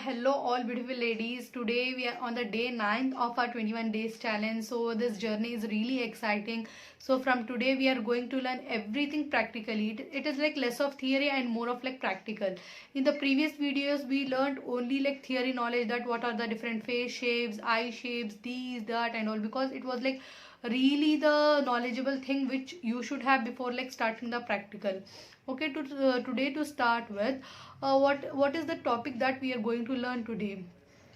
hello all beautiful ladies. Today we are on the day 9th of our 21 days challenge. So this journey is really exciting. So from today we are going to learn everything practically. It is like less of theory and more of like practical. In the previous videos we learned only like theory knowledge, that what are the different face shapes, eye shapes, these, that and all, because it was like really the knowledgeable thing which you should have before like starting the practical. Okay, today to start with, what is the topic that we are going to learn today?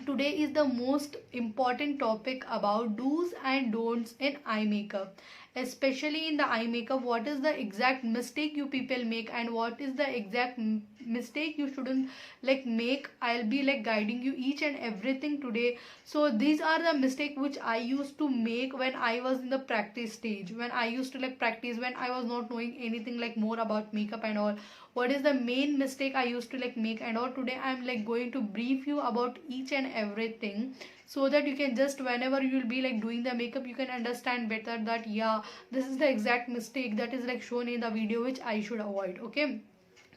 Today is the most important topic about do's and don'ts in eye makeup. Especially in the eye makeup, what is the exact mistake you people make and what is the exact mistake you shouldn't like make. I'll be like guiding you each and everything today. So these are the mistake which I used to make when I was in the practice stage, when I used to like practice, when I was not knowing anything like more about makeup and all. What is the main mistake I used to like make and all. Today I'm like going to brief you about each and everything, so that you can just whenever you will be like doing the makeup, you can understand better that yeah, this is the exact mistake that is like shown in the video which I should avoid. Okay,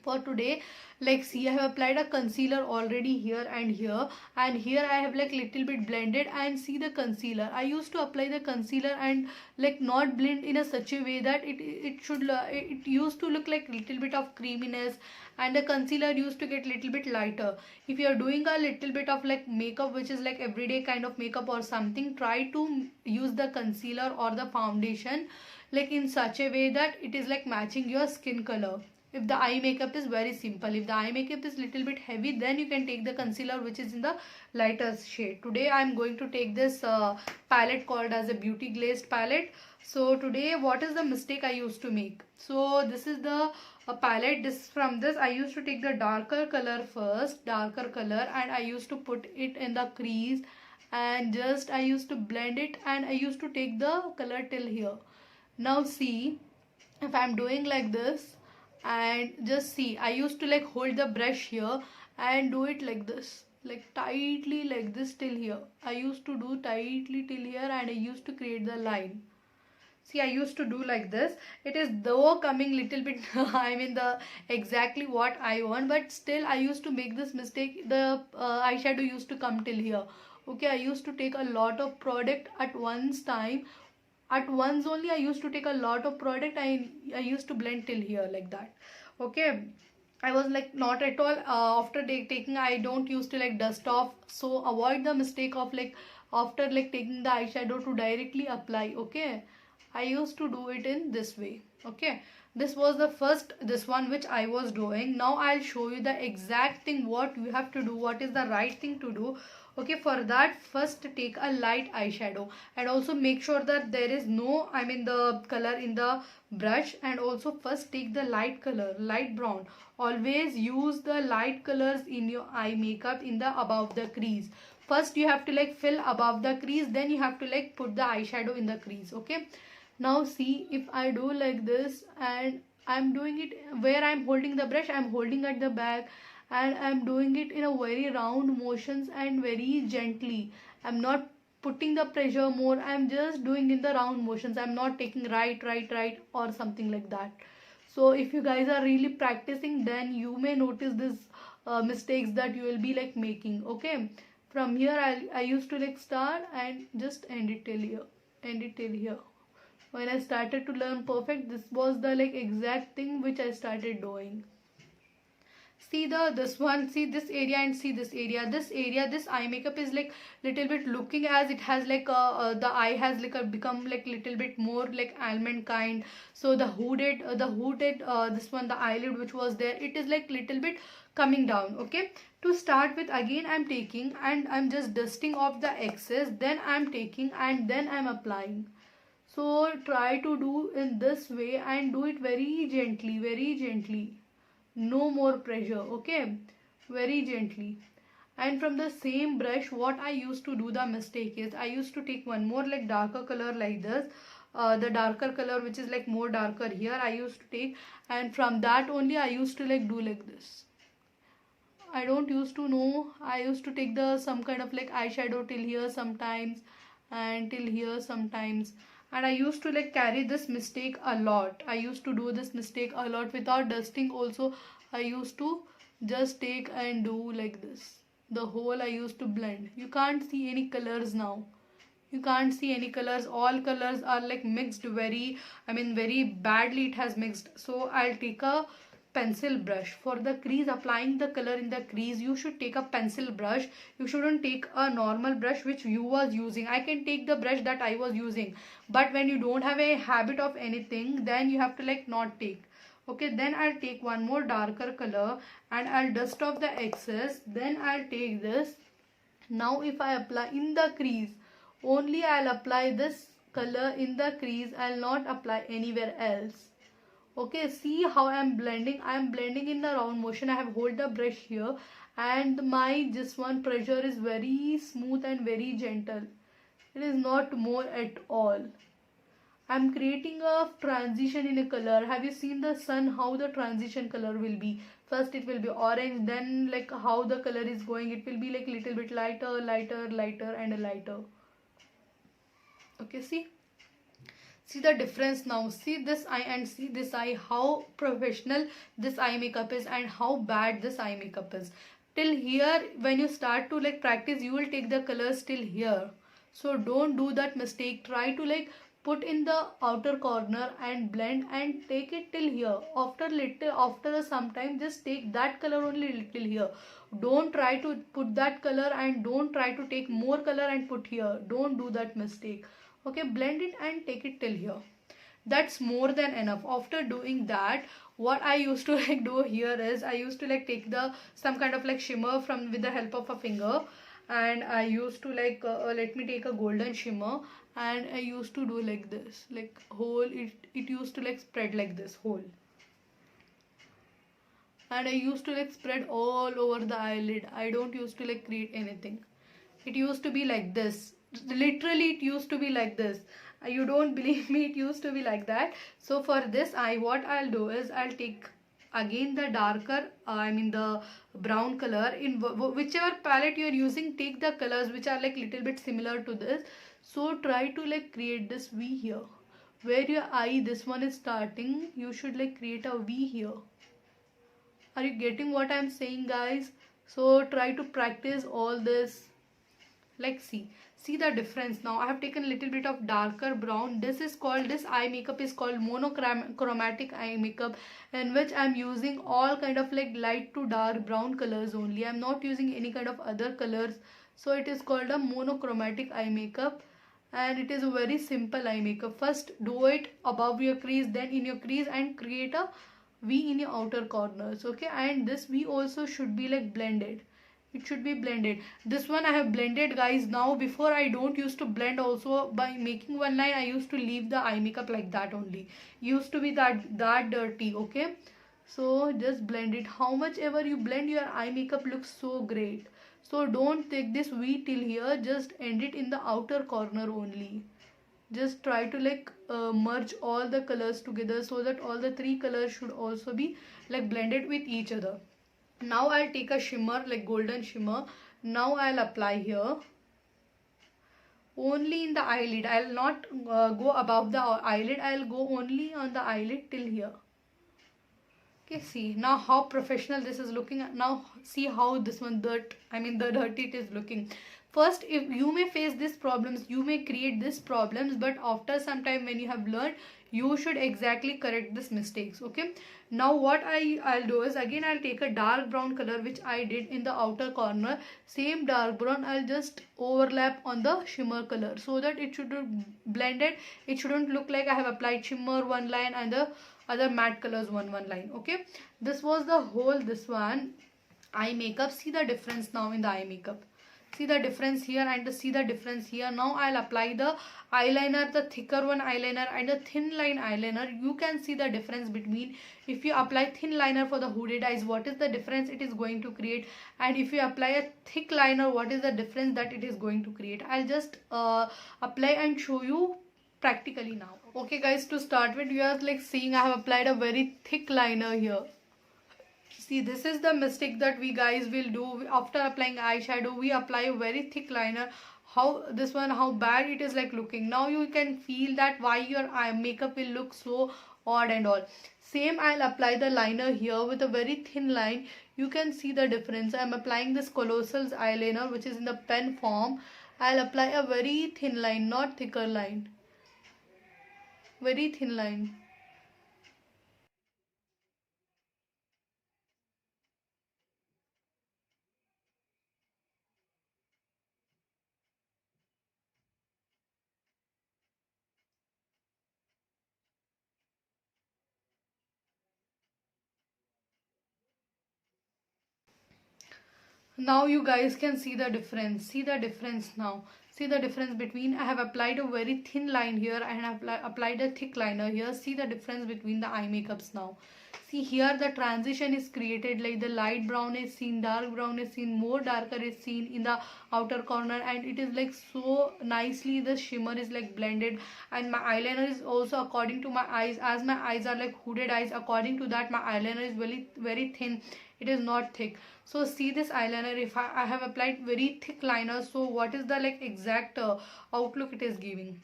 for today, like see, I have applied a concealer already here and here, and here I have like little bit blended, and see the concealer, I used to apply the concealer and like not blend in a such a way that it used to look like little bit of creaminess, and the concealer used to get little bit lighter. If you are doing a little bit of like makeup which is like everyday kind of makeup or something, try to use the concealer or the foundation like in such a way that it is like matching your skin color. If the eye makeup is very simple, if the eye makeup is little bit heavy, then you can take the concealer which is in the lighter shade. Today I am going to take this palette called as a beauty glazed palette. So today what is the mistake I used to make? So this is the palette. This from this I used to take the darker color first, darker color, and I used to put it in the crease, and just I used to blend it, and I used to take the color till here. Now see, if I'm doing like this, and just see, I used to like hold the brush here and do it like this, like tightly like this till here. I used to do tightly till here, and I used to create the line. See, I used to do like this. It is though coming little bit I mean the exactly what I want, but still I used to make this mistake. The eyeshadow used to come till here. Okay, I used to take a lot of product at once time. At once only I used to take a lot of product. I used to blend till here like that. Okay, I was like not at all after taking, I don't used to like dust off. So avoid the mistake of like after like taking the eyeshadow to directly apply. Okay, I used to do it in this way. Okay, this was the first, this one which I was doing. Now I'll show you the exact thing what you have to do, what is the right thing to do. Okay, for that first take a light eyeshadow, and also make sure that there is no, I mean the color in the brush, and also first take the light color, light brown. Always use the light colors in your eye makeup in the above the crease. First you have to like fill above the crease, then you have to like put the eyeshadow in the crease. Okay, now see, if I do like this, and I'm doing it where I'm holding the brush, I'm holding at the back, and I'm doing it in a very round motions and very gently. I'm not putting the pressure more, I'm just doing in the round motions. I'm not taking right or something like that. So if you guys are really practicing, then you may notice this mistakes that you will be like making. Okay, from here I used to like start and just end it till here, end it till here. When I started to learn perfect, this was the like exact thing which I started doing. See the this one, see this area, and see this area, this eye makeup is like little bit looking as it has like the eye has like become like little bit more like almond kind. So the hooded this one, the eyelid which was there, it is like little bit coming down. Okay, to start with, again I'm taking and I'm just dusting off the excess, then I'm taking and then I'm applying. So try to do in this way and do it very gently, very gently. No more pressure. Okay, very gently. And from the same brush, what I used to do, the mistake is I used to take one more like darker color like this. The darker color which is like more darker here, I used to take, and from that only I used to like do like this. I don't used to know. I used to take the some kind of like eyeshadow till here sometimes, and till here sometimes. And I used to like carry this mistake a lot. I used to do this mistake a lot without dusting also. I used to just take and do like this. the whole I used to blend. You can't see any colors now. You can't see any colors. All colors are like mixed very, very badly it has mixed. So I'll take a pencil brush for the crease, applying the color in the crease. You should take a pencil brush. You shouldn't take a normal brush which you was using. I can take the brush that I was using, but when you don't have a habit of anything, then you have to like not take. Okay, then I'll take one more darker color and I'll dust off the excess. Then I'll take this. Now if I apply in the crease, only I'll apply this color in the crease. I'll not apply anywhere else. Okay, see how I'm blending. I'm blending in the round motion. I have hold the brush here, and my this one pressure is very smooth and very gentle. It is not more at all. I'm creating a transition in a color. Have you seen the sun, how the transition color will be? First it will be orange, then like how the color is going, it will be like little bit lighter, lighter, lighter and lighter. Okay, see the difference now. See this eye and see this eye, how professional this eye makeup is and how bad this eye makeup is. Till here, when you start to like practice, you will take the colors till here. So don't do that mistake. Try to like put in the outer corner and blend and take it till here. After some time, just take that color only till here. Don't try to put that color and don't try to take more color and put here. Don't do that mistake. Okay, blend it and take it till here. That's more than enough. After doing that, what I used to like do here is I used to like take the some kind of like shimmer from with the help of a finger, and I used to like let me take a golden shimmer, and I used to do like this, like whole it used to like spread like this whole, and I used to like spread all over the eyelid. I don't used to like create anything. It used to be like this. Literally it used to be like this. You don't believe me, it used to be like that. So for this eye, what I'll do is I'll take again the darker the brown color in whichever palette you're using. Take the colors which are like little bit similar to this. So try to like create this V here where your eye, this one is starting. You should like create a V here. Are you getting what I'm saying, guys? So try to practice all this. Like see the difference. Now I have taken a little bit of darker brown. This eye makeup is called monochromatic eye makeup, in which I'm using all kind of like light to dark brown colors only. I'm not using any kind of other colors. So it is called a monochromatic eye makeup, and it is a very simple eye makeup. First do it above your crease, then in your crease, and create a V in your outer corners. Okay, and this V also should be like blended. It should be blended. This one I have blended, guys. Now before I don't used to blend also. By making one line, I used to leave the eye makeup like that only. Used to be that dirty. Okay, so just blend it. How much ever you blend, your eye makeup looks so great. So don't take this V till here. Just end it in the outer corner only. Just try to like merge all the colors together so that all the three colors should also be like blended with each other. Now I'll take a shimmer, like golden shimmer. Now I'll apply here only in the eyelid. I'll not go above the eyelid. I'll go only on the eyelid till here. Okay, see now how professional this is looking. Now see how this one the dirty it is looking. First, if you may face these problems, you may create these problems, but after some time when you have learned, you should exactly correct these mistakes. Okay, now what I'll do is again I'll take a dark brown color which I did in the outer corner. Same dark brown I'll just overlap on the shimmer color so that it should be blended. It shouldn't look like I have applied shimmer one line and the other matte colors one line. Okay, this was the whole this one eye makeup. See the difference now in the eye makeup. See the difference here and see the difference here. Now I'll apply the eyeliner, the thicker one eyeliner and the thin line eyeliner. You can see the difference between if you apply thin liner for the hooded eyes, what is the difference it is going to create, and if you apply a thick liner, what is the difference that it is going to create. I'll just apply and show you practically now. Okay guys, to start with, you are like seeing I have applied a very thick liner here. See, this is the mistake that we guys will do after applying eyeshadow. We apply a very thick liner. How bad it is like looking. Now you can feel that why your eye makeup will look so odd and all. Same, I'll apply the liner here with a very thin line. You can see the difference. I'm applying this Colossals eyeliner, which is in the pen form. I'll apply a very thin line, not thicker line. Very thin line. Now you guys can see the difference. See the difference now. See the difference between, I have applied a very thin line here and I have applied a thick liner here. See the difference between the eye makeups now. See here the transition is created, like the light brown is seen, dark brown is seen, more darker is seen in the outer corner, and it is like so nicely the shimmer is like blended. And my eyeliner is also according to my eyes, as my eyes are like hooded eyes, according to that my eyeliner is very thin, it is not thick. So see this eyeliner, if I have applied very thick liner, so what is the like exact outlook it is giving.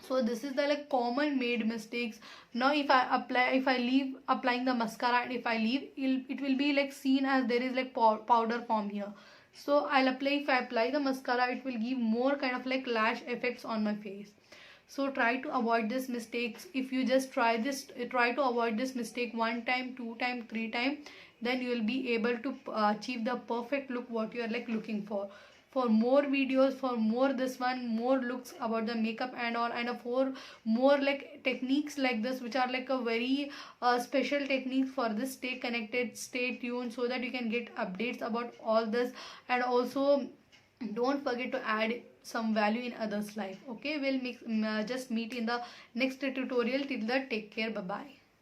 So this is the like common made mistakes. Now if I leave applying the mascara, and if I leave, it will be like seen as there is like powder form here. So if I apply the mascara, it will give more kind of like lash effects on my face. So try to avoid this mistakes. If you just try to avoid this mistake one time, two time, three time, then you will be able to achieve the perfect look what you are like looking for. For more videos, for more this one, more looks about the makeup and all, and for more like techniques like this, which are like a very special techniques for this, stay connected, stay tuned, so that you can get updates about all this. And also don't forget to add some value in others life. Okay, we'll just meet in the next tutorial. Till that, take care, bye bye.